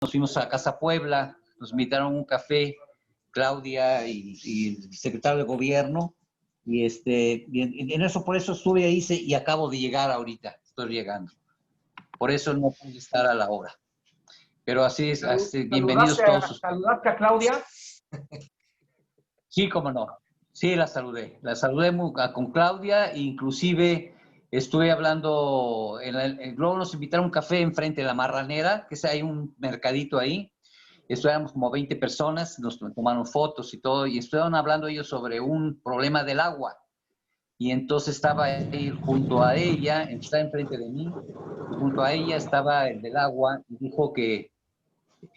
nos fuimos a Casa Puebla, nos invitaron a un café, Claudia y el secretario de gobierno, y en eso, por eso estuve ahí y acabo de llegar ahorita, estoy llegando. Por eso no pude estar a la hora. Pero así es, bienvenidos todos. ¿Saludaste a Claudia? Sí, cómo no. Sí, la saludé con Claudia, inclusive estuve hablando, luego nos invitaron a un café enfrente de la Marranera, que hay un mercadito ahí. Estuvimos como 20 personas, nos tomaron fotos y todo, y estuvieron hablando ellos sobre un problema del agua. Y entonces estaba ahí junto a ella, está enfrente de mí, y junto a ella estaba el del agua, y dijo que,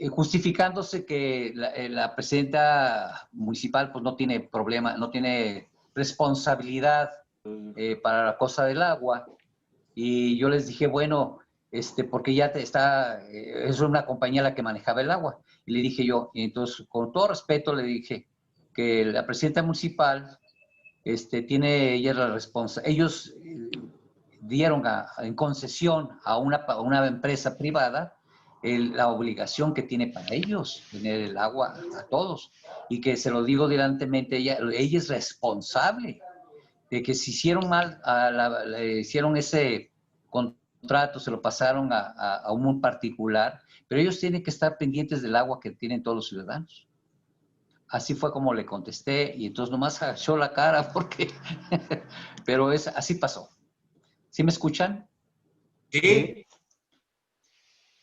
justificándose que la presidenta municipal pues no tiene problema, no tiene responsabilidad para la cosa del agua. Y yo les dije, bueno, porque ya es una compañía la que manejaba el agua. Y le dije yo, y entonces con todo respeto le dije que la presidenta municipal tiene ella la responsabilidad. Ellos dieron en concesión a una empresa privada la obligación que tiene para ellos tener el agua a todos. Y que se lo digo dilantemente, ella es responsable de que si hicieron mal, hicieron ese contrato, se lo pasaron a un particular, pero ellos tienen que estar pendientes del agua que tienen todos los ciudadanos. Así fue como le contesté, y entonces nomás agachó la cara porque, pero así pasó. ¿Sí me escuchan? Sí.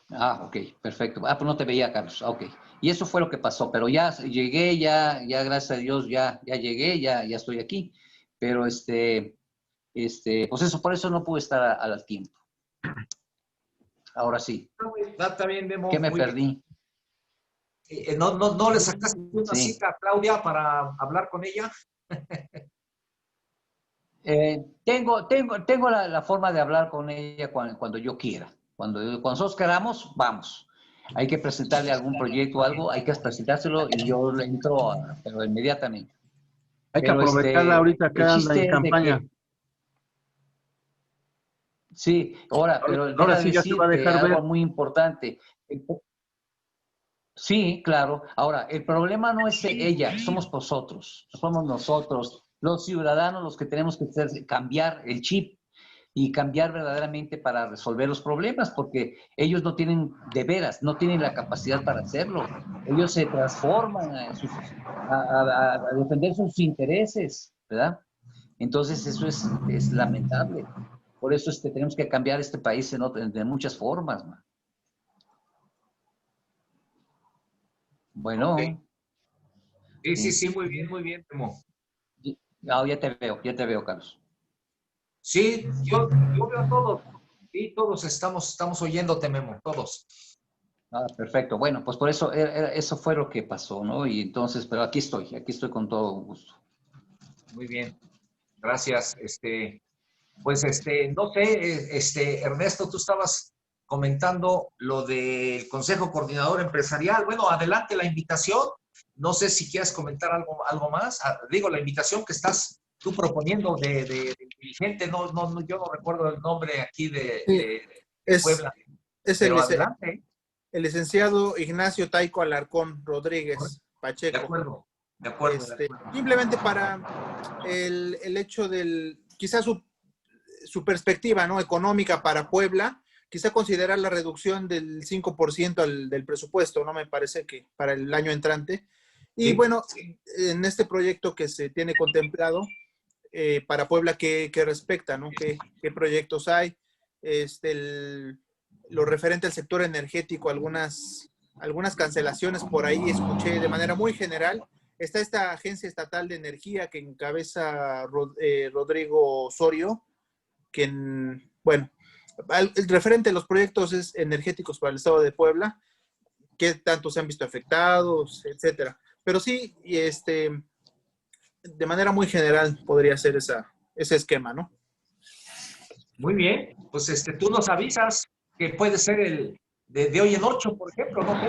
Ah, ok, perfecto. Ah, pues no te veía, Carlos. Ok. Y eso fue lo que pasó, pero ya llegué, ya gracias a Dios, ya llegué, ya estoy aquí. Pero pues eso, por eso no pude estar al tiempo. Ahora sí. Está bien, Memo. ¿Qué me perdí? ¿No le sacaste una Sí. cita a Claudia para hablar con ella? Tengo la forma de hablar con ella cuando yo quiera. Cuando nosotros queramos, vamos. Hay que presentarle algún proyecto o algo, hay que presentárselo y yo le entro, pero inmediatamente. Hay que Pero aprovecharla ahorita que el anda chiste en es de campaña. que, sí, pero Ahora deja sí ya se va a decirte dejar ver. algo muy importante. Sí, claro. Ahora, el problema no es ella, somos nosotros, los ciudadanos, los que tenemos que cambiar el chip y cambiar verdaderamente para resolver los problemas, porque ellos no tienen, de veras, no tienen la capacidad para hacerlo. Ellos se transforman a defender sus intereses, ¿verdad? Entonces, eso es lamentable. Por eso tenemos que cambiar este país de muchas formas, man. Bueno. Okay. Sí, muy bien, Memo. Ya te veo, Carlos. Sí, yo veo a todos. Sí, todos estamos oyéndote, Memo, todos. Ah, perfecto. Bueno, pues por eso, eso fue lo que pasó, ¿no? Y entonces, pero aquí estoy con todo gusto. Muy bien, gracias. Pues no sé, Ernesto, tú estabas comentando lo del Consejo Coordinador Empresarial. Bueno, adelante la invitación. No sé si quieres comentar algo más. Digo, la invitación que estás tú proponiendo de dirigente, yo no recuerdo el nombre aquí de Puebla. Es pero adelante. el licenciado Ignacio Taico Alarcón Rodríguez Pacheco. De acuerdo. Simplemente para el hecho quizás su perspectiva, ¿no?, económica para Puebla, quizá considerar la reducción del 5% del presupuesto, ¿no? Me parece que para el año entrante. Y sí. Bueno, en este proyecto que se tiene contemplado para Puebla, ¿qué respecta, ¿no? ¿Qué proyectos hay? Lo referente al sector energético, algunas cancelaciones por ahí escuché de manera muy general. Está esta Agencia Estatal de Energía que encabeza Rodrigo Osorio, quien, bueno, el referente a los proyectos energéticos para el estado de Puebla, qué tanto se han visto afectados, etcétera. Pero sí, de manera muy general podría ser ese esquema, ¿no? Muy bien, pues tú nos avisas que puede ser de hoy en 8, por ejemplo, no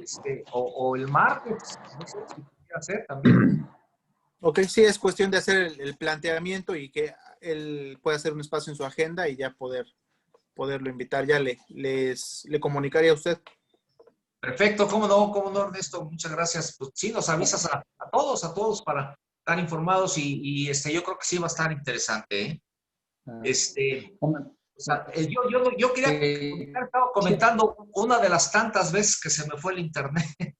sé, o el martes, no sé si pudiera ser también. Ok, sí, es cuestión de hacer el planteamiento y que él pueda hacer un espacio en su agenda y ya poderlo invitar. Ya le comunicaría a usted. Perfecto, cómo no, Ernesto, muchas gracias. Pues sí, nos avisas a todos para estar informados y yo creo que sí va a estar interesante, ¿eh? O sea, yo quería comentar, estaba comentando una de las tantas veces que se me fue el internet.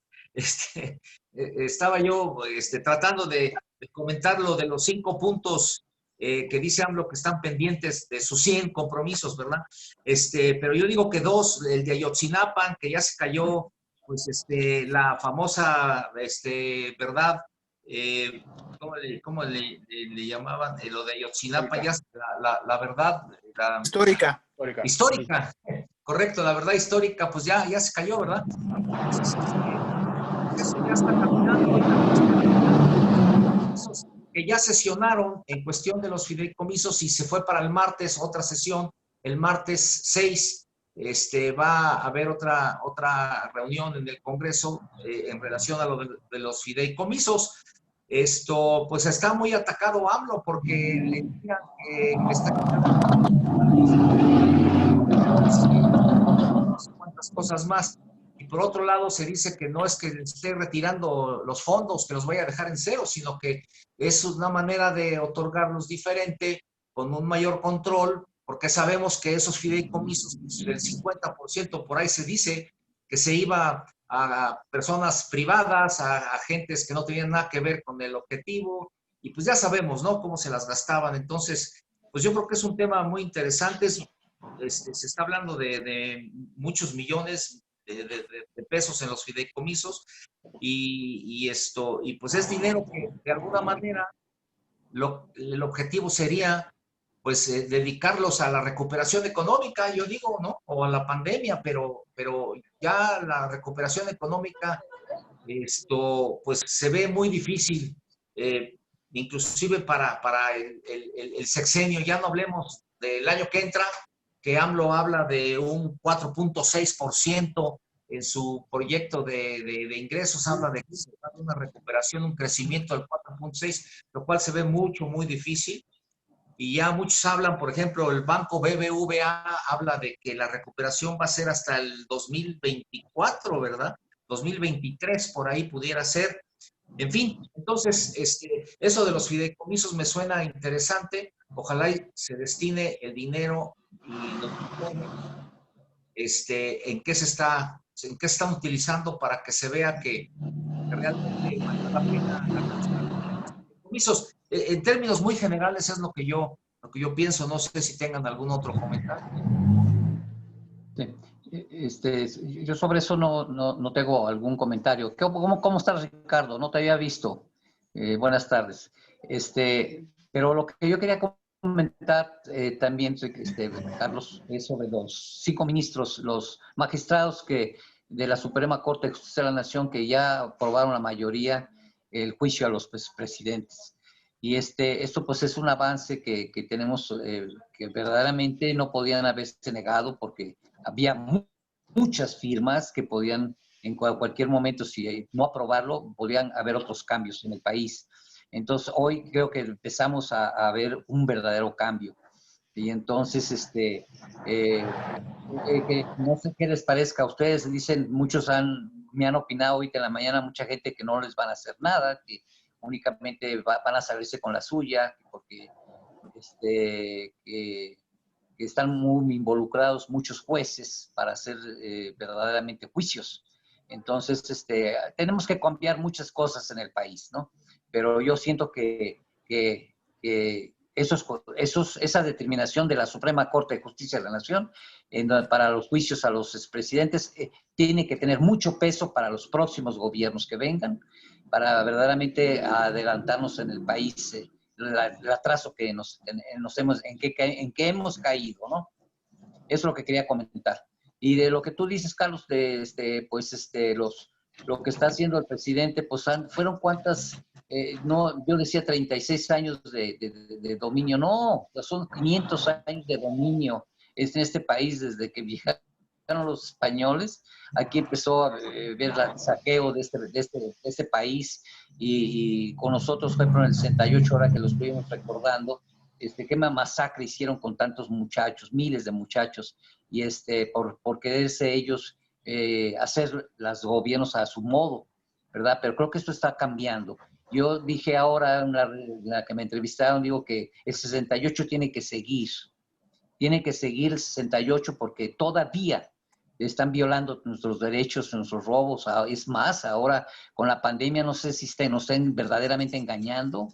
Estaba yo tratando de comentar lo de los 5 puntos que dice AMLO que están pendientes de sus 100 compromisos, ¿verdad? Pero yo digo que 2, el de Ayotzinapa, que ya se cayó, pues la famosa, ¿verdad? ¿Cómo le llamaban? Lo de Ayotzinapa, ya la verdad, Histórica. histórica, correcto, la verdad histórica, pues ya se cayó, ¿verdad? Entonces, eso ya está caminando. Esos que ya sesionaron en cuestión de los fideicomisos y se fue para el martes, otra sesión, el martes 6, va a haber otra reunión en el Congreso en relación a lo de los fideicomisos. Pues está muy atacado AMLO porque le decían que está no sé cuántas cosas más. Y por otro lado se dice que no es que esté retirando los fondos, que los vaya a dejar en cero, sino que es una manera de otorgarlos diferente, con un mayor control, porque sabemos que esos fideicomisos, el 50% por ahí se dice que se iba a personas privadas, a agentes que no tenían nada que ver con el objetivo, y pues ya sabemos, ¿no?, cómo se las gastaban. Entonces, pues yo creo que es un tema muy interesante. Se está hablando de muchos millones de pesos en los fideicomisos y pues es dinero que de alguna manera el objetivo sería pues dedicarlos a la recuperación económica, yo digo, ¿no? O a la pandemia, pero ya la recuperación económica, pues se ve muy difícil, inclusive para el sexenio. Ya no hablemos del año que entra, que AMLO habla de un 4.6% en su proyecto de ingresos, habla de una recuperación, un crecimiento del 4.6, lo cual se ve muy difícil. Y ya muchos hablan, por ejemplo, el banco BBVA habla de que la recuperación va a ser hasta el 2024, ¿verdad? 2023, por ahí pudiera ser. En fin, entonces, eso de los fideicomisos me suena interesante. Ojalá se destine el dinero y nos informe en qué se están utilizando para que se vea que realmente vale la pena los fideicomisos. En términos muy generales es lo que yo pienso. No sé si tengan algún otro comentario. Yo sobre eso no tengo algún comentario. ¿Cómo estás, Ricardo? No te había visto. Buenas tardes. Pero lo que yo quería comentar también, Carlos, es sobre los 5 ministros, los magistrados de la Suprema Corte de Justicia de la Nación, que ya aprobaron la mayoría el juicio a los presidentes. Y esto pues es un avance que tenemos, que verdaderamente no podían haberse negado, porque había muchas firmas que podían en cualquier momento, si no aprobarlo, podían haber otros cambios en el país. Entonces hoy creo que empezamos a ver un verdadero cambio. Y entonces, no sé qué les parezca a ustedes. Dicen, me han opinado hoy que en la mañana mucha gente que no les van a hacer nada, que únicamente van a salirse con la suya, porque que están muy involucrados muchos jueces para hacer verdaderamente juicios. Entonces, tenemos que cambiar muchas cosas en el país, ¿no? Pero yo siento que esa determinación de la Suprema Corte de Justicia de la Nación para los juicios a los expresidentes tiene que tener mucho peso para los próximos gobiernos que vengan, para verdaderamente adelantarnos en el país, el atraso que en que hemos caído, ¿no? Eso es lo que quería comentar. Y de lo que tú dices, Carlos, lo que está haciendo el presidente, pues fueron cuántas, no, yo decía 36 años de dominio, no, son 500 años de dominio en este país desde que viajaron los españoles. Aquí empezó a ver el saqueo de este país y con nosotros fue por el 68, ahora que lo estuvimos recordando, qué masacre hicieron con tantos muchachos, miles de muchachos, y por quererse ellos hacer los gobiernos a su modo, ¿verdad? Pero creo que esto está cambiando. Yo dije ahora, en la que me entrevistaron, digo que el 68 tiene que seguir el 68 porque todavía están violando nuestros derechos, nuestros robos. Es más, ahora con la pandemia no sé si nos estén verdaderamente engañando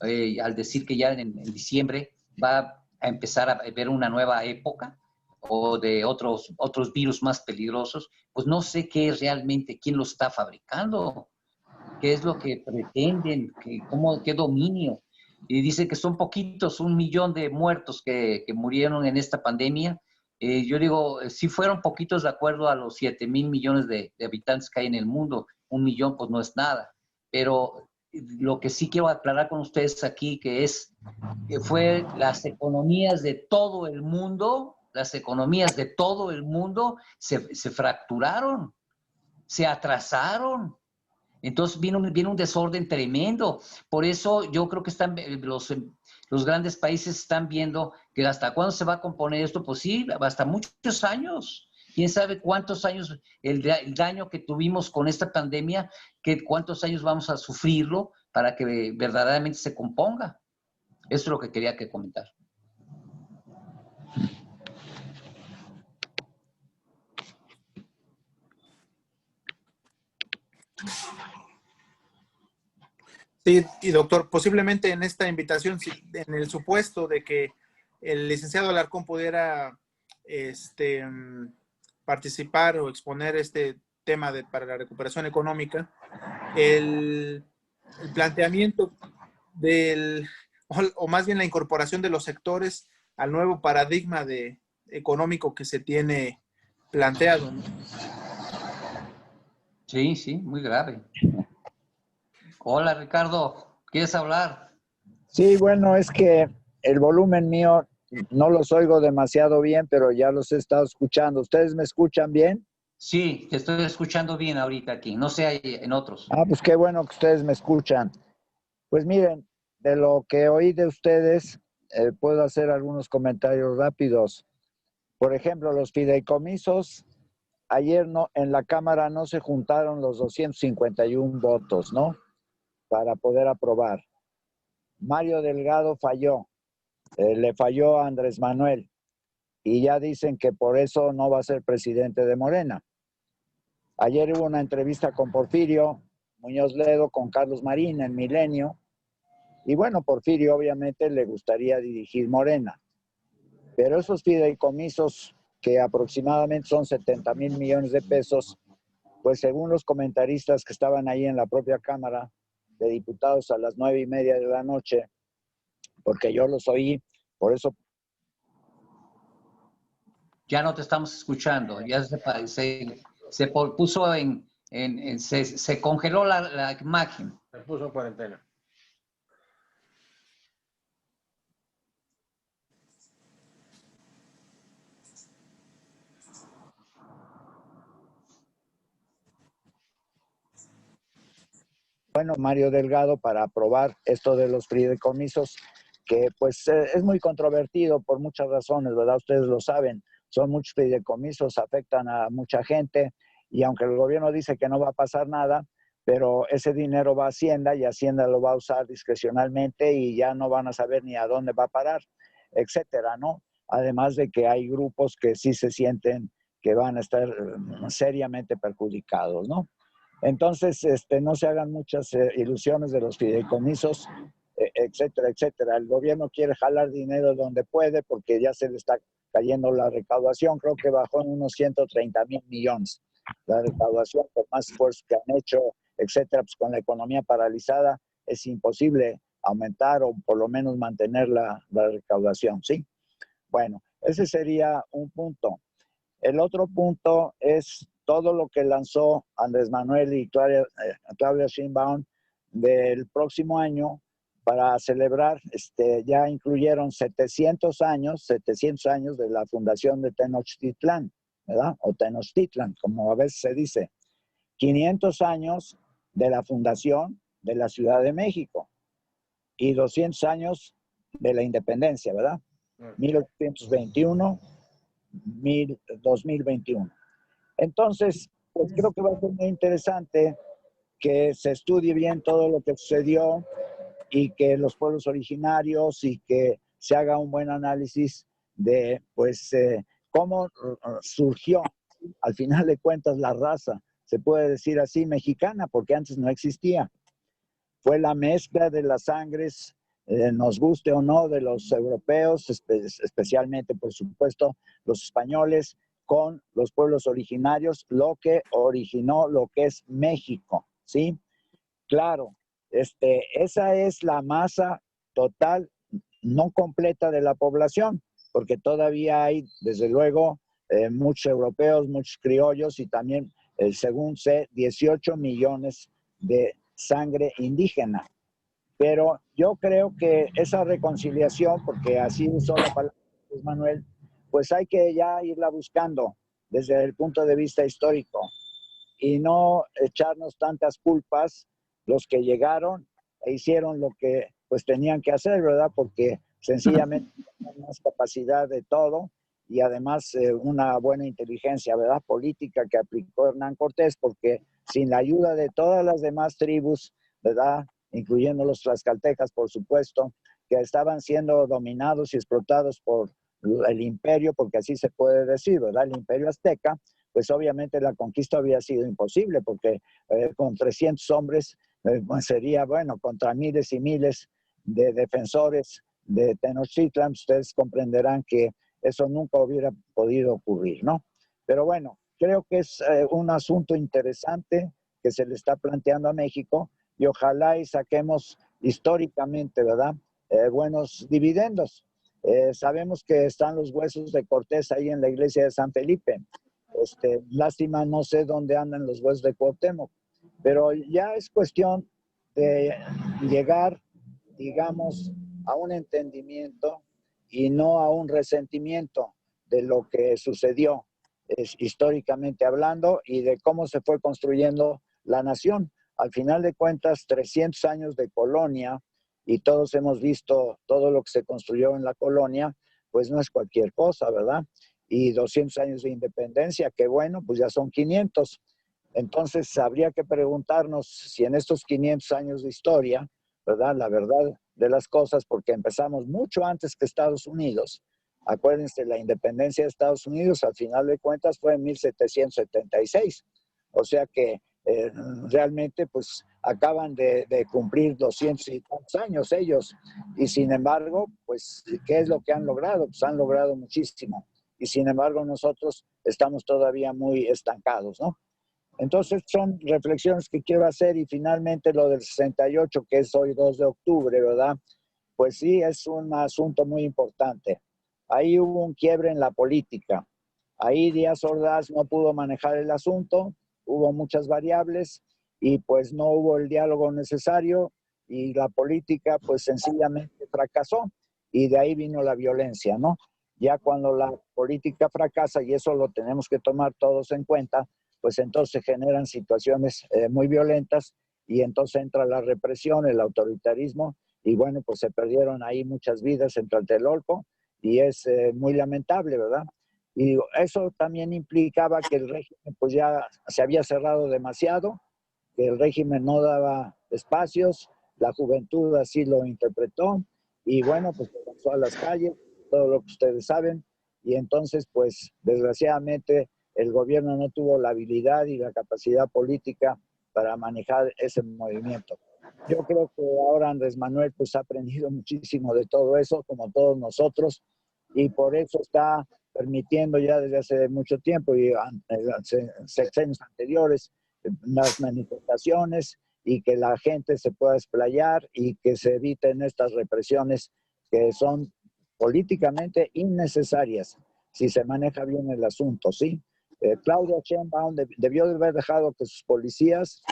al decir que ya en diciembre va a empezar a ver una nueva época o de otros virus más peligrosos. Pues no sé qué es realmente, quién lo está fabricando, qué es lo que pretenden, qué dominio. Y dice que son poquitos, 1 millón de muertos que murieron en esta pandemia. Yo digo, sí fueron poquitos de acuerdo a los 7,000 millones de habitantes que hay en el mundo. 1 millón pues no es nada. Pero lo que sí quiero aclarar con ustedes aquí, que fue las economías de todo el mundo, se fracturaron, se atrasaron. Entonces viene un desorden tremendo. Por eso yo creo que los grandes países están viendo que hasta cuándo se va a componer esto. Pues sí, hasta muchos años. ¿Quién sabe cuántos años, el daño que tuvimos con esta pandemia, cuántos años vamos a sufrirlo para que verdaderamente se componga? Eso es lo que quería comentar. Sí, y doctor, posiblemente en esta invitación, en el supuesto de que el licenciado Alarcón pudiera participar o exponer este tema para la recuperación económica, el planteamiento o más bien la incorporación de los sectores al nuevo paradigma económico que se tiene planteado, ¿no? Sí, sí, muy grave. Hola, Ricardo, ¿quieres hablar? Sí, bueno, es que el volumen mío no los oigo demasiado bien, pero ya los he estado escuchando. ¿Ustedes me escuchan bien? Sí, te estoy escuchando bien ahorita aquí. No sé en otros. Ah, pues qué bueno que ustedes me escuchan. Pues miren, de lo que oí de ustedes, puedo hacer algunos comentarios rápidos. Por ejemplo, los fideicomisos, ayer no, en la Cámara no se juntaron los 251 votos, ¿no? Para poder aprobar. Mario Delgado falló, le falló a Andrés Manuel y ya dicen que por eso no va a ser presidente de Morena. Ayer hubo una entrevista con Porfirio Muñoz Ledo, con Carlos Marín en Milenio, y bueno, Porfirio obviamente le gustaría dirigir Morena, pero esos fideicomisos que aproximadamente son 70,000 millones de pesos, pues según los comentaristas que estaban ahí en la propia Cámara de Diputados a las 9:30 de la noche, porque yo los oí, por eso... Ya no te estamos escuchando, ya se puso se congeló la imagen. Se puso en cuarentena. Bueno, Mario Delgado, para aprobar esto de los fideicomisos, que pues es muy controvertido por muchas razones, ¿verdad? Ustedes lo saben, son muchos fideicomisos, afectan a mucha gente, y aunque el gobierno dice que no va a pasar nada, pero ese dinero va a Hacienda y Hacienda lo va a usar discrecionalmente y ya no van a saber ni a dónde va a parar, etcétera, ¿no? Además de que hay grupos que sí se sienten que van a estar seriamente perjudicados, ¿no? Entonces, no se hagan muchas ilusiones de los fideicomisos, etcétera, etcétera. El gobierno quiere jalar dinero donde puede porque ya se le está cayendo la recaudación. Creo que bajó en unos 130,000 millones la recaudación, por más esfuerzos que han hecho, etcétera. Pues con la economía paralizada es imposible aumentar o por lo menos mantener la recaudación, ¿sí? Bueno, ese sería un punto. El otro punto es todo lo que lanzó Andrés Manuel y Claudia Sheinbaum del próximo año para celebrar, ya incluyeron 700 años de la fundación de Tenochtitlán, ¿verdad? O Tenochtitlan, como a veces se dice. 500 años de la fundación de la Ciudad de México y 200 años de la independencia, ¿verdad? 1821, 2021. Entonces, pues creo que va a ser muy interesante que se estudie bien todo lo que sucedió y que los pueblos originarios y que se haga un buen análisis de pues cómo surgió al final de cuentas la raza, se puede decir así, mexicana, porque antes no existía. Fue la mezcla de las sangres, nos guste o no, de los europeos, especialmente, por supuesto, los españoles, con los pueblos originarios, lo que originó lo que es México, ¿sí? Claro, esa es la masa total, no completa de la población, porque todavía hay, desde luego, muchos europeos, muchos criollos y también, según sé, 18 millones de sangre indígena. Pero yo creo que esa reconciliación, porque así usó la palabra Manuel, pues hay que ya irla buscando desde el punto de vista histórico y no echarnos tantas culpas los que llegaron e hicieron lo que pues tenían que hacer, ¿verdad? Porque sencillamente tenían más capacidad de todo y además una buena inteligencia, ¿verdad? Política que aplicó Hernán Cortés, porque sin la ayuda de todas las demás tribus, ¿verdad? Incluyendo los tlaxcaltecas, por supuesto, que estaban siendo dominados y explotados por el imperio, porque así se puede decir, ¿verdad? El imperio azteca, pues obviamente la conquista había sido imposible, porque con 300 hombres sería, bueno, contra miles y miles de defensores de Tenochtitlan, ustedes comprenderán que eso nunca hubiera podido ocurrir, ¿no? Pero bueno, creo que es un asunto interesante que se le está planteando a México y ojalá y saquemos históricamente, ¿verdad? Buenos dividendos. Sabemos que están los huesos de Cortés ahí en la iglesia de San Felipe. Lástima, no sé dónde andan los huesos de Cuauhtémoc, pero ya es cuestión de llegar, digamos, a un entendimiento y no a un resentimiento de lo que sucedió históricamente hablando y de cómo se fue construyendo la nación. Al final de cuentas, 300 años de colonia y todos hemos visto todo lo que se construyó en la colonia, pues no es cualquier cosa, ¿verdad? Y 200 años de independencia, que bueno, pues ya son 500. Entonces, habría que preguntarnos si en estos 500 años de historia, ¿verdad? La verdad de las cosas, porque empezamos mucho antes que Estados Unidos. Acuérdense, la independencia de Estados Unidos, al final de cuentas, fue en 1776. O sea que realmente, pues, acaban de cumplir 200 y tantos años ellos. Y sin embargo, pues, ¿qué es lo que han logrado? Pues han logrado muchísimo. Y sin embargo, nosotros estamos todavía muy estancados, ¿no? Entonces son reflexiones que quiero hacer y finalmente lo del 68, que es hoy 2 de octubre, ¿verdad? Pues sí, es un asunto muy importante. Ahí hubo un quiebre en la política. Ahí Díaz Ordaz no pudo manejar el asunto, hubo muchas variables y pues no hubo el diálogo necesario y la política pues sencillamente fracasó y de ahí vino la violencia, ¿no? Ya cuando la política fracasa, y eso lo tenemos que tomar todos en cuenta, pues entonces se generan situaciones muy violentas y entonces entra la represión, el autoritarismo y bueno, pues se perdieron ahí muchas vidas en Tlatelolco y es muy lamentable, ¿verdad? Y eso también implicaba que el régimen pues ya se había cerrado demasiado, que el régimen no daba espacios, la juventud así lo interpretó y bueno, pues se lanzó a las calles, todo lo que ustedes saben, y entonces pues desgraciadamente el gobierno no tuvo la habilidad y la capacidad política para manejar ese movimiento. Yo creo que ahora Andrés Manuel pues ha aprendido muchísimo de todo eso, como todos nosotros, y por eso está permitiendo ya desde hace mucho tiempo y en sexenios anteriores las manifestaciones y que la gente se pueda explayar y que se eviten estas represiones que son políticamente innecesarias si se maneja bien el asunto, ¿sí? Claudia Sheinbaum debió de haber dejado que sus policías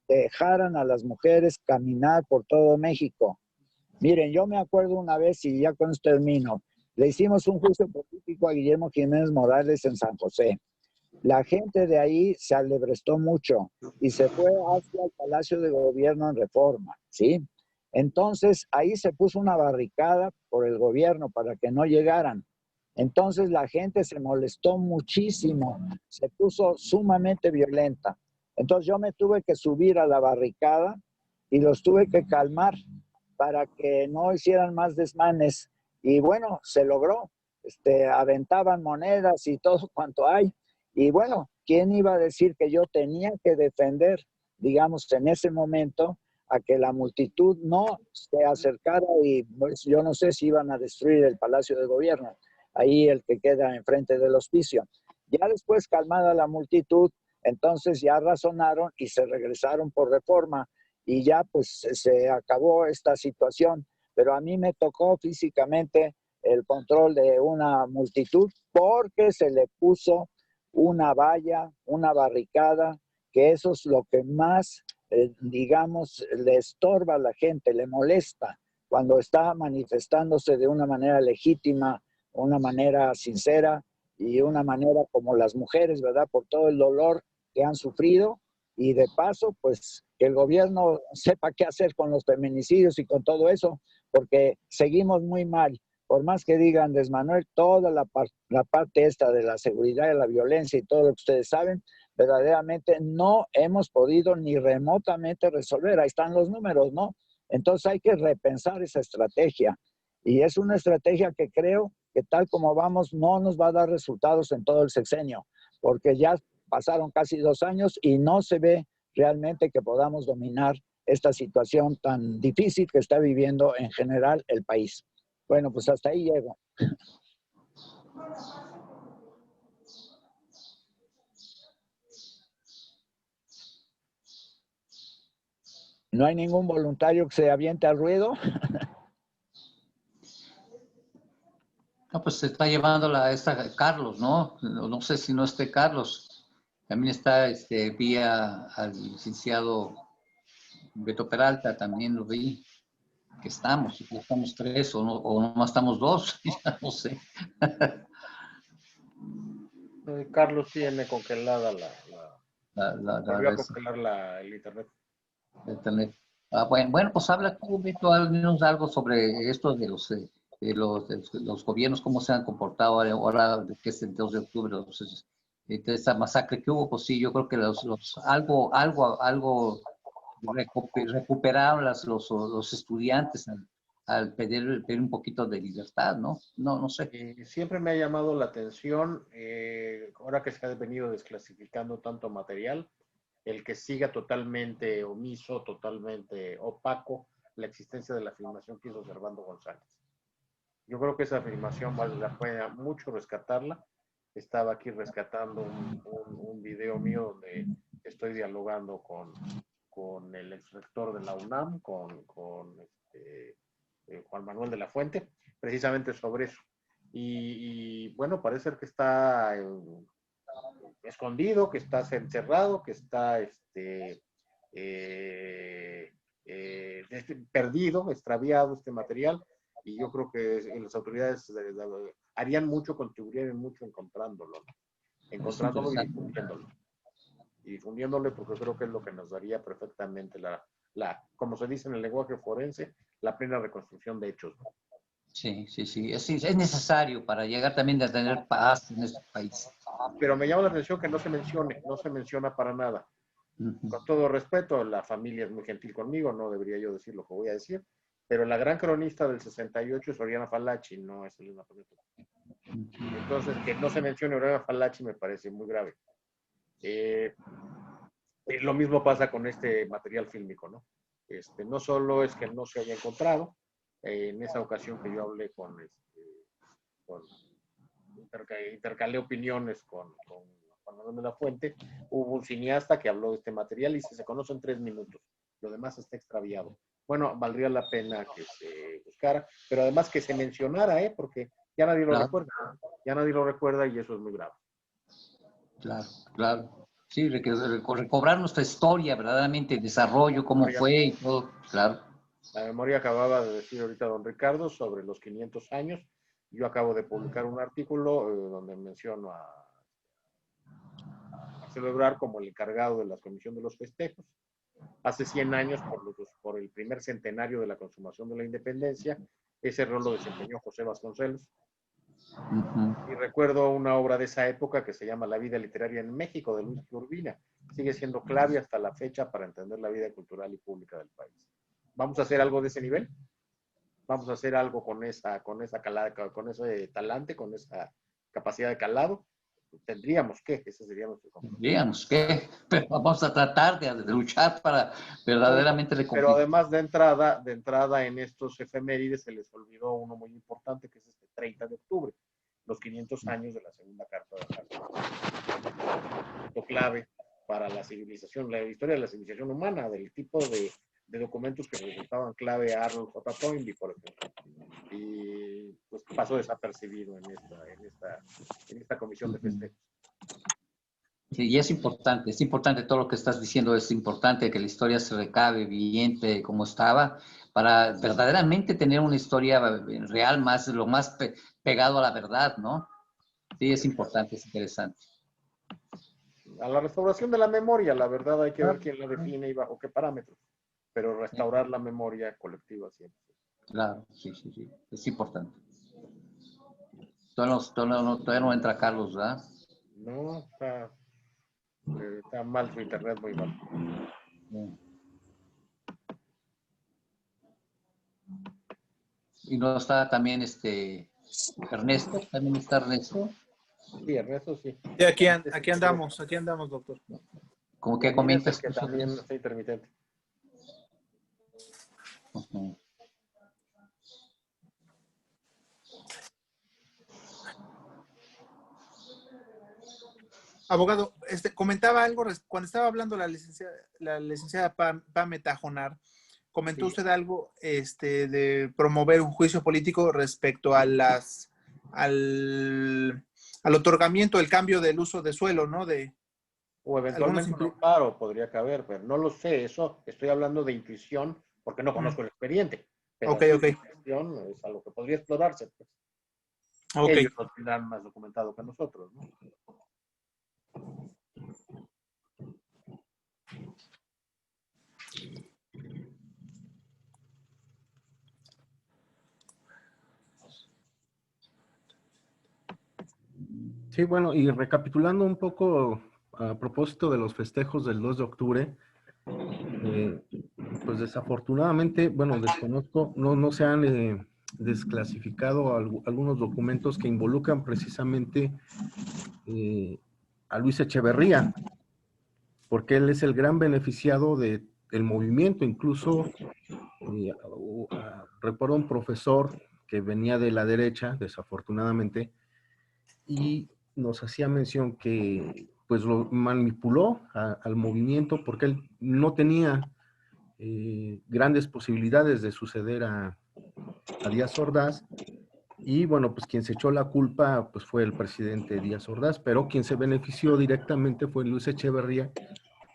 dejaran a las mujeres caminar por todo México. Miren, yo me acuerdo una vez, y ya con esto termino, le hicimos un juicio político a Guillermo Jiménez Morales en San José. La gente de ahí se alebrestó mucho y se fue hacia el Palacio de Gobierno en Reforma, ¿sí? Entonces, ahí se puso una barricada por el gobierno para que no llegaran. Entonces la gente se molestó muchísimo, se puso sumamente violenta. Entonces yo me tuve que subir a la barricada y los tuve que calmar para que no hicieran más desmanes. Y bueno, se logró. Aventaban monedas y todo cuanto hay. Y bueno, ¿quién iba a decir que yo tenía que defender, digamos, en ese momento, a que la multitud no se acercara? Y pues, yo no sé si iban a destruir el Palacio de Gobierno, ahí el que queda enfrente del hospicio. Ya después, calmada la multitud, entonces ya razonaron y se regresaron por Reforma y ya pues se acabó esta situación. Pero a mí me tocó físicamente el control de una multitud porque se le puso una valla, una barricada, que eso es lo que más, digamos, le estorba a la gente, le molesta cuando está manifestándose de una manera legítima, una manera sincera y una manera como las mujeres, ¿verdad? Por todo el dolor que han sufrido y de paso, pues que el gobierno sepa qué hacer con los feminicidios y con todo eso, porque seguimos muy mal. Por más que digan, Andrés Manuel, toda la parte esta de la seguridad y la violencia y todo lo que ustedes saben, verdaderamente no hemos podido ni remotamente resolver. Ahí están los números, ¿no? Entonces hay que repensar esa estrategia. Y es una estrategia que creo que tal como vamos no nos va a dar resultados en todo el sexenio, porque ya pasaron casi 2 años y no se ve realmente que podamos dominar esta situación tan difícil que está viviendo en general el país. Bueno, pues hasta ahí llego. ¿No hay ningún voluntario que se aviente al ruedo? No, pues se está llevando esta Carlos, ¿no? No sé si no esté Carlos. También está vía al licenciado Beto Peralta, también lo vi, que estamos 3 o no estamos 2, ya no sé. Carlos tiene congelada volvió a La congelar el internet. internet. Bueno, pues habla tú, Beto, al menos algo sobre esto de los gobiernos, cómo se han comportado ahora que es el 2 de octubre, esta masacre que hubo. Pues sí, yo creo que algo recuperaron los estudiantes al pedir un poquito de libertad, ¿no? No sé. Siempre me ha llamado la atención, ahora que se ha venido desclasificando tanto material, el que siga totalmente omiso, totalmente opaco, la existencia de la filmación que hizo Servando González. Yo creo que esa filmación vale la pena mucho rescatarla. Estaba aquí rescatando un video mío donde estoy dialogando con el exrector de la UNAM, con Juan Manuel de la Fuente, precisamente sobre eso. Y bueno, parece ser que está escondido, que está encerrado, que está perdido, extraviado este material, y yo creo que las autoridades harían mucho, contribuirían mucho encontrándolo y difundiéndolo. Y difundiéndole, porque creo que es lo que nos daría perfectamente como se dice en el lenguaje forense, la plena reconstrucción de hechos, ¿no? Sí. Es necesario para llegar también a tener paz en este país. Pero me llama la atención que no se menciona para nada. Con todo respeto, la familia es muy gentil conmigo, no debería yo decir lo que voy a decir, pero la gran cronista del 68 es Oriana Fallaci, no es Elena Poniatowska. Entonces, que no se mencione Oriana Fallaci me parece muy grave. Lo mismo pasa con este material fílmico, ¿no? No solo es que no se haya encontrado, en esa ocasión que yo hablé intercalé opiniones con Juan Manuel de la Fuente, hubo un cineasta que habló de este material y se conoce en 3 minutos, lo demás está extraviado. Bueno, valdría la pena que se buscara, pero además que se mencionara, porque ya nadie lo recuerda y eso es muy grave. Claro. Sí, recobrar nuestra historia, verdaderamente, el desarrollo, cómo fue y todo, claro. La memoria acababa de decir ahorita don Ricardo sobre los 500 años. Yo acabo de publicar un artículo donde menciono a Marcelo Ebrard como el encargado de la Comisión de los Festejos. Hace 100 años, por el primer centenario de la consumación de la independencia, ese rol lo desempeñó José Vasconcelos. Y recuerdo una obra de esa época que se llama La vida literaria en México, de Luis Urbina. Sigue siendo clave hasta la fecha para entender la vida cultural y pública del país. ¿Vamos a hacer algo de ese nivel? ¿Vamos a hacer algo con esa calada, con ese talante, con esa capacidad de calado? Tendríamos que, ese sería nuestro compromiso. Digamos que, pero vamos a tratar de luchar para verdaderamente Pero recumplir. además de entrada en estos efemérides se les olvidó uno muy importante, que es este 30 de octubre, los 500 años de la segunda carta de Harvard. Punto clave para la civilización, la historia de la civilización humana, del tipo de documentos que resultaban clave a Arnold J. Toynbee, por ejemplo. Y pues pasó desapercibido en esta comisión de festejos. Sí, y es importante todo lo que estás diciendo, es importante que la historia se recabe bien como estaba, para verdaderamente tener una historia real, lo más pegado a la verdad, ¿no? Sí, es importante, es interesante. A la restauración de la memoria, la verdad hay que ver quién la define y bajo qué parámetros, pero restaurar la memoria colectiva siempre. Claro, sí, es importante. Todavía no entra Carlos, ¿verdad? No, está mal su internet, muy mal. Y no está también Ernesto, también está Ernesto. Sí, Ernesto sí. Sí, aquí andamos, doctor. Como que También es el comentas. que también está intermitente. Uh-huh. Abogado, comentaba algo cuando estaba hablando la licenciada Pame Tajonar, comentó usted algo de promover un juicio político respecto a al otorgamiento, el cambio del uso de suelo, ¿no? O eventualmente un amparo podría caber, pero no lo sé, eso estoy hablando de intuición porque no conozco el expediente. Pero Ok. intuición es algo que podría explorarse. Pues. Okay. Ellos lo tendrán más documentado que nosotros, ¿no? Sí, bueno, y recapitulando un poco a propósito de los festejos del 2 de octubre, pues desafortunadamente, bueno, desconozco, no se han desclasificado algunos documentos que involucran precisamente a Luis Echeverría, porque él es el gran beneficiado del movimiento. Incluso recuerdo un profesor que venía de la derecha, desafortunadamente, y nos hacía mención que pues lo manipuló al movimiento porque él no tenía grandes posibilidades de suceder a Díaz Ordaz, y bueno, pues quien se echó la culpa pues fue el presidente Díaz Ordaz, pero quien se benefició directamente fue Luis Echeverría,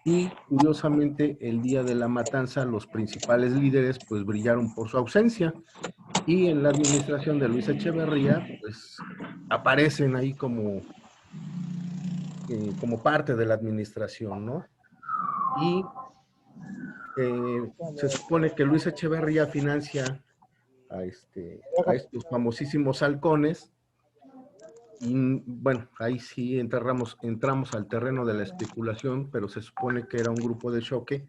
y curiosamente el día de la matanza los principales líderes pues brillaron por su ausencia, y en la administración de Luis Echeverría pues aparecen ahí como parte de la administración, ¿no? Y se supone que Luis Echeverría financia a estos famosísimos halcones, y bueno, ahí sí entramos al terreno de la especulación, pero se supone que era un grupo de choque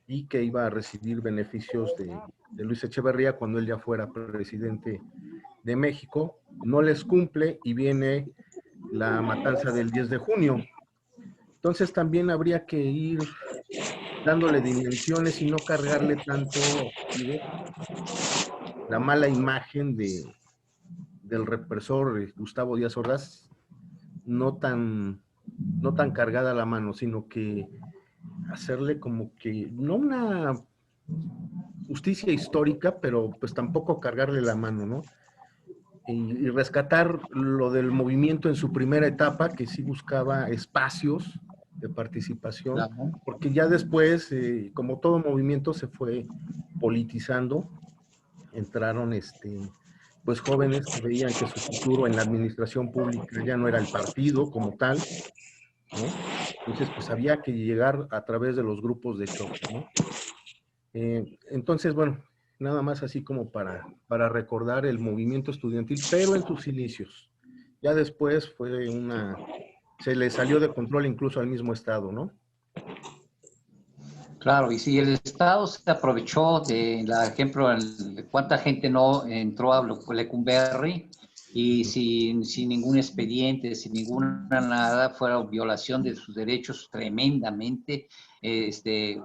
y que iba a recibir beneficios de Luis Echeverría cuando él ya fuera presidente de México. No les cumple y viene la matanza del 10 de junio. Entonces también habría que ir dándole dimensiones y no cargarle tanto la mala imagen del represor Gustavo Díaz Ordaz, no tan cargada la mano, sino que hacerle como que, no una justicia histórica, pero pues tampoco cargarle la mano, ¿no? Y rescatar lo del movimiento en su primera etapa, que sí buscaba espacios de participación, claro, porque ya después, como todo movimiento, se fue politizando, entraron pues jóvenes que veían que su futuro en la administración pública ya no era el partido como tal, ¿no? Entonces, pues había que llegar a través de los grupos de choque, ¿no? Entonces, bueno, nada más así como para recordar el movimiento estudiantil, pero en sus inicios. Ya después se le salió de control incluso al mismo Estado, ¿no? Claro, y si el Estado se aprovechó de, la ejemplo, cuánta gente no entró a Lecumberri y sin ningún expediente, sin ninguna nada, fuera violación de sus derechos tremendamente,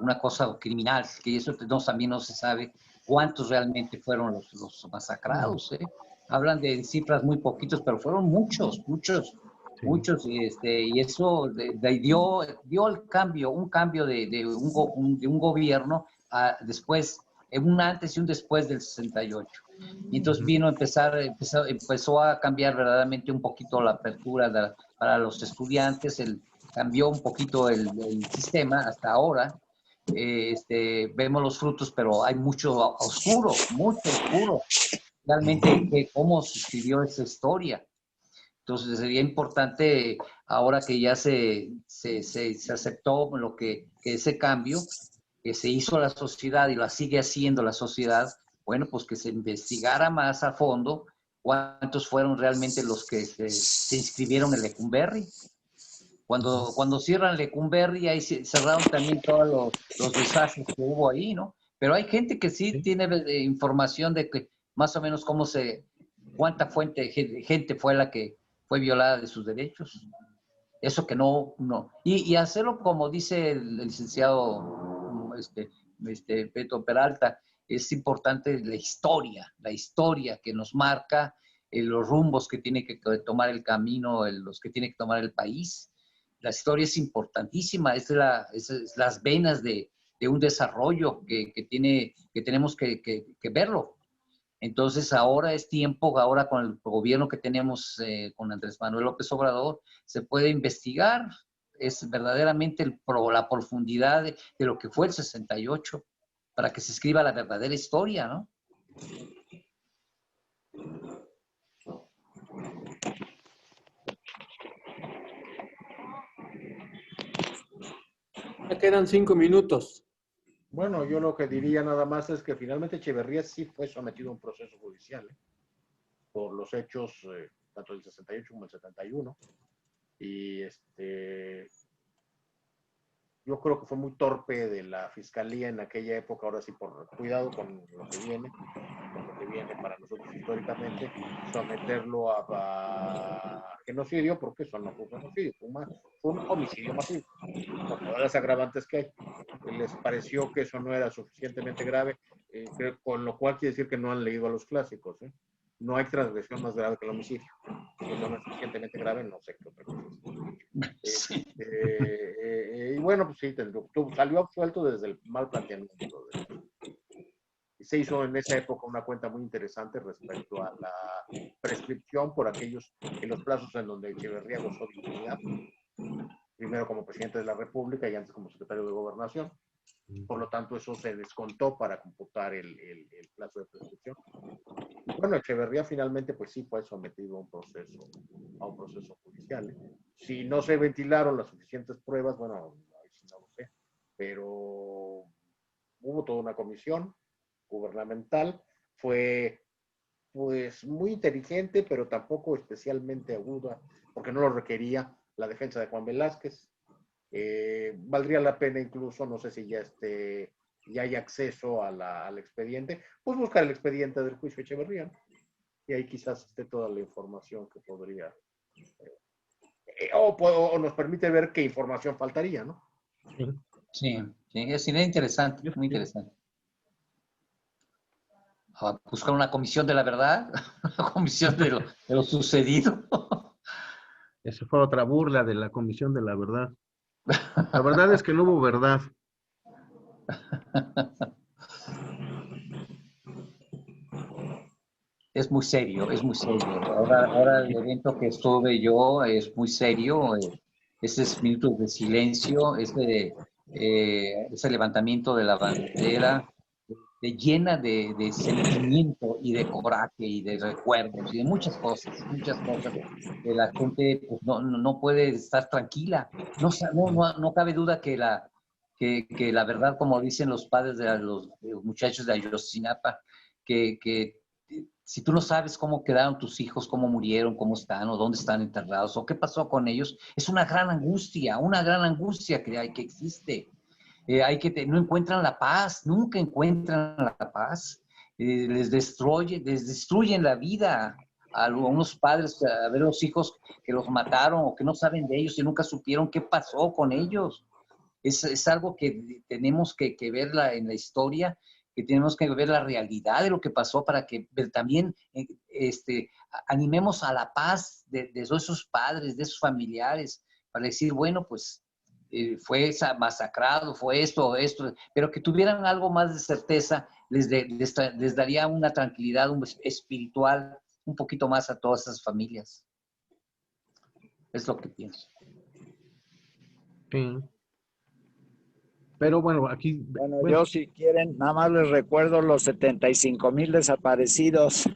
una cosa criminal, que eso también no se sabe cuántos realmente fueron los masacrados, ¿eh? Hablan de cifras muy poquitos, pero fueron muchos, muchos. Sí. Muchos, y eso dio el cambio, un cambio de un gobierno después, un antes y un después del 68. Y entonces empezó a cambiar verdaderamente un poquito la apertura para los estudiantes, cambió un poquito el sistema hasta ahora. Vemos los frutos, pero hay mucho oscuro, realmente cómo se escribió esa historia. Entonces sería importante, ahora que ya se aceptó que ese cambio, que se hizo la sociedad y la sigue haciendo la sociedad, bueno, pues que se investigara más a fondo cuántos fueron realmente los que se inscribieron en Lecumberri. Cuando cierran Lecumberri, ahí cerraron también todos los desastres que hubo ahí, ¿no? Pero hay gente que sí tiene información de que más o menos cuánta gente fue la que fue violada de sus derechos. Eso que no. Y hacerlo como dice el licenciado Beto Peralta, es importante la historia que nos marca los rumbos que tiene que tomar el camino, los que tiene que tomar el país. La historia es importantísima, es las venas de un desarrollo que tenemos que verlo. Entonces ahora es tiempo, ahora con el gobierno que tenemos con Andrés Manuel López Obrador, se puede investigar, es verdaderamente la profundidad de lo que fue el 68, para que se escriba la verdadera historia, ¿no? Ya quedan 5 minutos. Bueno, yo lo que diría nada más es que finalmente Echeverría sí fue sometido a un proceso judicial, por los hechos tanto del 68 como del 71. Y yo creo que fue muy torpe de la fiscalía en aquella época, ahora sí, por cuidado con lo que viene para nosotros históricamente, someterlo a genocidio, porque eso no fue genocidio, fue un homicidio masivo, con todas las agravantes que hay. Les pareció que eso no era suficientemente grave, con lo cual quiere decir que no han leído a los clásicos, ¿eh? No hay transgresión más grave que el homicidio. Si eso no es suficientemente grave, no sé qué otra cosa es. Y bueno, pues sí, salió absuelto desde el mal planteamiento. Y se hizo en esa época una cuenta muy interesante respecto a la prescripción por aquellos en los plazos en donde Echeverría gozó de impunidad, primero como presidente de la República y antes como secretario de Gobernación. Por lo tanto, eso se descontó para computar el plazo de prescripción. Bueno, Echeverría finalmente, pues sí, fue sometido a un proceso judicial. Si no se ventilaron las suficientes pruebas, bueno, ahí sí no lo sé, pero hubo toda una comisión gubernamental, fue pues muy inteligente, pero tampoco especialmente aguda, porque no lo requería la defensa de Juan Velázquez. Valdría la pena incluso, no sé si ya hay acceso al expediente, pues buscar el expediente del juicio Echeverría, ¿no? Y ahí quizás esté toda la información que podría, o nos permite ver qué información faltaría, ¿no? Sí, sería interesante, muy interesante. A buscar una comisión de la verdad, una comisión de lo sucedido. Esa fue otra burla de la Comisión de la Verdad. La verdad es que no hubo verdad. Es muy serio, es muy serio. Ahora el evento que estuve yo es muy serio. Ese minutos de silencio, ese levantamiento de la bandera, llena de sentimiento y de coraje y de recuerdos y de muchas cosas que la gente pues, no puede estar tranquila. No cabe duda que la verdad, como dicen los padres de los muchachos de Ayotzinapa, que si tú no sabes cómo quedaron tus hijos, cómo murieron, cómo están, o dónde están enterrados, o qué pasó con ellos, es una gran angustia que existe. No encuentran la paz, nunca encuentran la paz. Les destruyen la vida a unos padres, a ver los hijos que los mataron o que no saben de ellos y nunca supieron qué pasó con ellos. Es algo que tenemos que verla en la historia, que tenemos que ver la realidad de lo que pasó para que también animemos a la paz de esos padres, de esos familiares, para decir, bueno, pues fue masacrado, fue esto, pero que tuvieran algo más de certeza, les daría una tranquilidad espiritual un poquito más a todas esas familias. Es lo que pienso. Sí. Pero bueno, aquí... Bueno, yo si quieren, nada más les recuerdo los 75,000 desaparecidos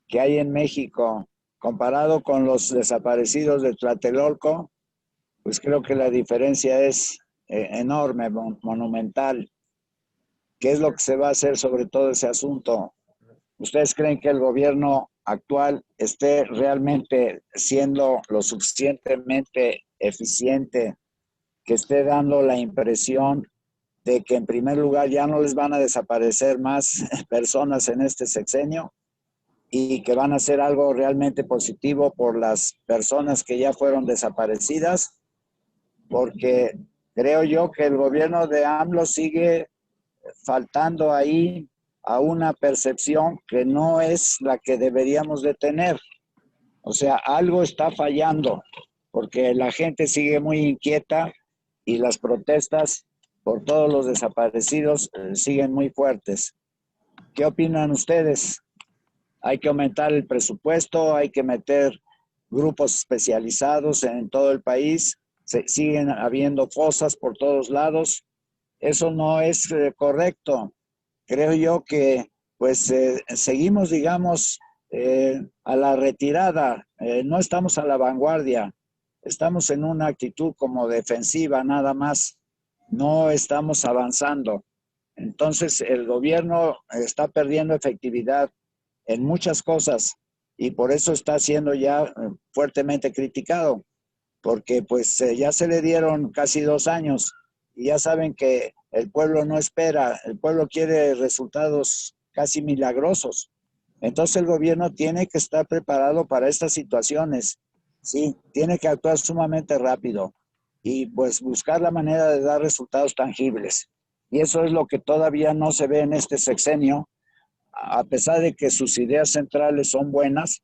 que hay en México. Comparado con los desaparecidos de Tlatelolco, pues creo que la diferencia es enorme, monumental. ¿Qué es lo que se va a hacer sobre todo ese asunto? ¿Ustedes creen que el gobierno actual esté realmente siendo lo suficientemente eficiente, que esté dando la impresión de que en primer lugar ya no les van a desaparecer más personas en este sexenio y que van a hacer algo realmente positivo por las personas que ya fueron desaparecidas? Porque creo yo que el gobierno de AMLO sigue faltando ahí a una percepción que no es la que deberíamos de tener. O sea, algo está fallando, porque la gente sigue muy inquieta y las protestas por todos los desaparecidos siguen muy fuertes. ¿Qué opinan ustedes? ¿Hay que aumentar el presupuesto? ¿Hay que meter grupos especializados en todo el país? Siguen habiendo fosas por todos lados. Eso no es correcto. Creo yo que pues seguimos, digamos, a la retirada. No estamos a la vanguardia. Estamos en una actitud como defensiva nada más. No estamos avanzando. Entonces el gobierno está perdiendo efectividad en muchas cosas y por eso está siendo ya fuertemente criticado, porque pues ya se le dieron casi 2 años y ya saben que el pueblo no espera, el pueblo quiere resultados casi milagrosos. Entonces el gobierno tiene que estar preparado para estas situaciones, sí, tiene que actuar sumamente rápido y pues buscar la manera de dar resultados tangibles. Y eso es lo que todavía no se ve en este sexenio, a pesar de que sus ideas centrales son buenas,